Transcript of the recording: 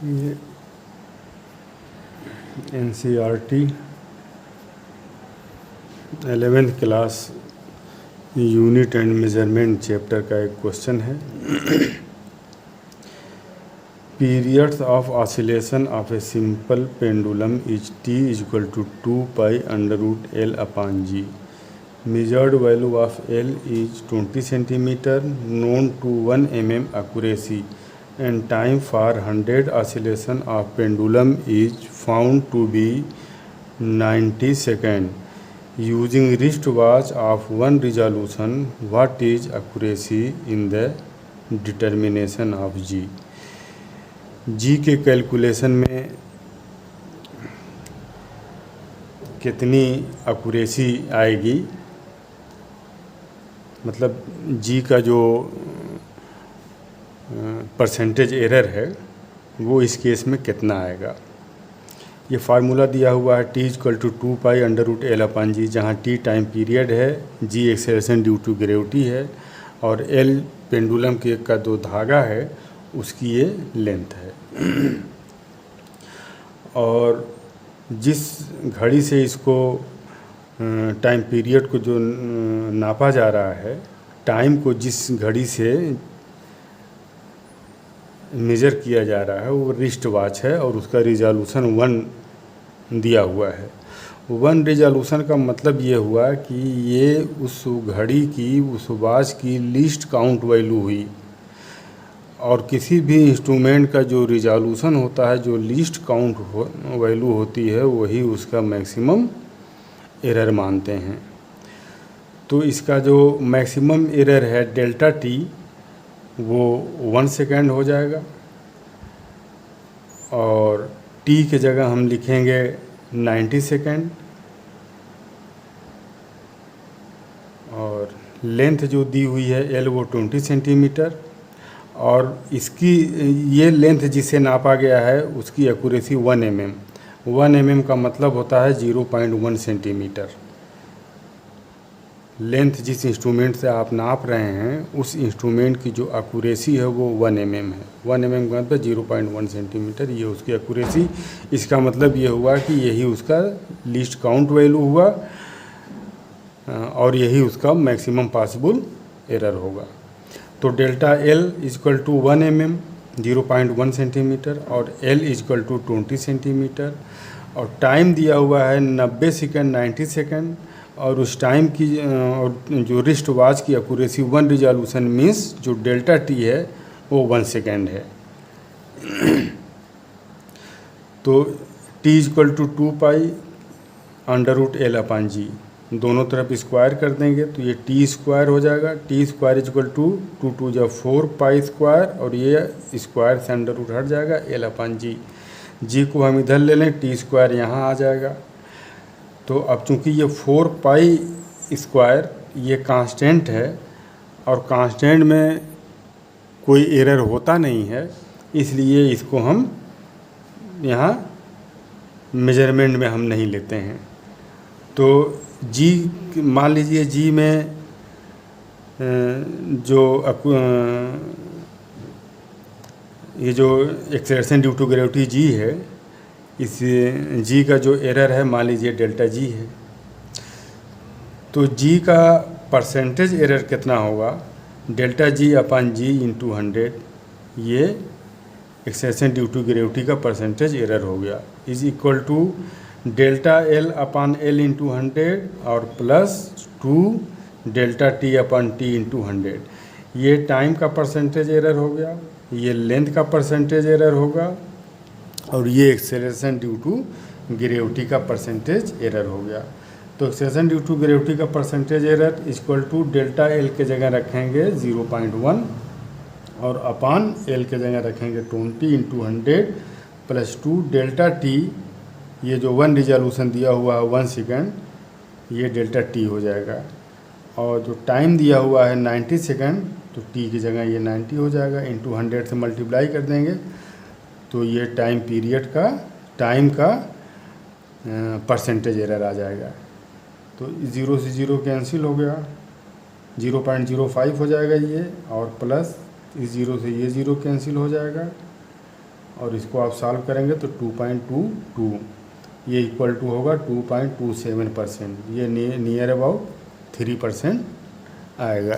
ये NCERT 11th class unit and measurement chapter का एक क्वेश्चन है। Periods of oscillation of a simple pendulum is t equal to 2 pi under root L upon G। measured value of L is 20 centimeter, known to 1 mm accuracy, and time for 100 oscillation of pendulum is found to be 90 seconds. Using wristwatch of 1 resolution, what is accuracy in the determination of G? G के calculation में कितनी accuracy आएगी, मतलब जी का जो percentage error है वो इस केस में कितना आएगा। ये फार्मूला दिया हुआ है t equal to 2 pi under root L upon g, जहाँ t टाइम पीरियड है, g acceleration due to gravity है और L पेंडुलम के का जो धागा है उसकी ये लेंथ है। और जिस घड़ी से इसको टाइम पीरियड को जो नापा जा रहा है, टाइम को जिस घड़ी से मेज़र किया जा रहा है वो रिस्ट वॉच है और उसका रिजोल्यूशन 1 दिया हुआ है। 1 रिजोल्यूशन का मतलब ये हुआ कि ये उस घड़ी की, उस वॉच की लीस्ट काउंट वैल्यू हुई। और किसी भी इंस्ट्रूमेंट का जो रिजोल्यूशन होता है, जो लीस्ट काउंट वैल्यू होती है, वही उसका मैक्सिमम एरर मानते हैं। तो इसका जो मैक्सिमम एरर है डेल्टा टी वो 1 सेकेंड हो जाएगा और टी के जगह हम लिखेंगे 90 सेकेंड। और लेंथ जो दी हुई है L वो 20 सेंटीमीटर और इसकी ये लेंथ जिसे नापा गया है उसकी एक्यूरेसी 1 mm। 1 mm का मतलब होता है 0.1 सेंटीमीटर। लेंथ जिस इंस्ट्रूमेंट से आप नाप रहे हैं उस इंस्ट्रूमेंट की जो एक्यूरेसी है वो 1 mm है। 1 mm का मतलब 0.1 सेंटीमीटर, ये उसकी एक्यूरेसी। इसका मतलब ये हुआ कि यही उसका लीस्ट काउंट वैल्यू हुआ और यही उसका मैक्सिमम पॉसिबल एरर होगा। तो delta L equal to 1 mm 0.1 centimetre और L इक्वल टू 20 सेंटीमीटर और टाइम दिया हुआ है 90 सेकेंड 90 सेकेंड और उस टाइम की और जो रिस्ट वॉच की एक्यूरेसी 1 रिजोल्यूशन मीन्स जो डेल्टा टी है वो 1 सेकेंड है। तो t equal to 2 pi under root L upon g, दोनों तरफ स्क्वायर कर देंगे तो ये टी स्क्वायर हो जाएगा। टी स्क्वायर इक्वल टू 2 2 जा 4 पाई स्क्वायर और ये स्क्वायर से अंडर रूट हट जाएगा L अपॉन जी। जी को हम इधर ले लें, टी स्क्वायर यहाँ आ जाएगा। तो अब चूँकि ये 4 पाई स्क्वायर ये कांस्टेंट है और कांस्टेंट में कोई एरर होता नहीं है, इसलिए इसको हम यहाँ मेजरमेंट में हम नहीं लेते हैं। तो जी मान लीजिए जी में जो ये जो acceleration due to gravity G है, इस जी का जो एरर है मान लीजिए डेल्टा जी है। तो जी का परसेंटेज एरर कितना होगा, delta G upon G into 100, ये एक्सेलरेशन ड्यू टू ग्रेविटी का परसेंटेज एरर हो गया, is equal to delta L upon L into 100 और plus 2 delta T upon T into 100। ये टाइम का परसेंटेज एरर हो गया, ये लेंथ का परसेंटेज एरर होगा और ये एक्सेलरेशन ड्यू टू ग्रेविटी का परसेंटेज एरर हो गया। तो एक्सेलरेशन ड्यू टू ग्रेविटी का percentage error equal to delta L के जगह रखेंगे 0.1 और अपॉन L के जगह रखेंगे 20 इंटू 100 प्लस 2 डेल्टा टी, ये जो 1 रिजोल्यूशन दिया हुआ है 1 सेकेंड, ये डेल्टा टी हो जाएगा। और जो टाइम दिया हुआ है 90 सेकेंड, तो टी की जगह ये 90 हो जाएगा, इंटू 100 से मल्टीप्लाई कर देंगे तो ये टाइम पीरियड का टाइम का परसेंटेज एरर आ जाएगा। तो 0 से 0 कैंसिल हो गया, 0.05 हो जाएगा ये, और प्लस इस 0 से ये 0 कैंसिल हो जाएगा और इसको आप सॉल्व करेंगे तो 2.22 ये इक्वल टू होगा 2.27%। ये नियर अबाउट 3% आएगा।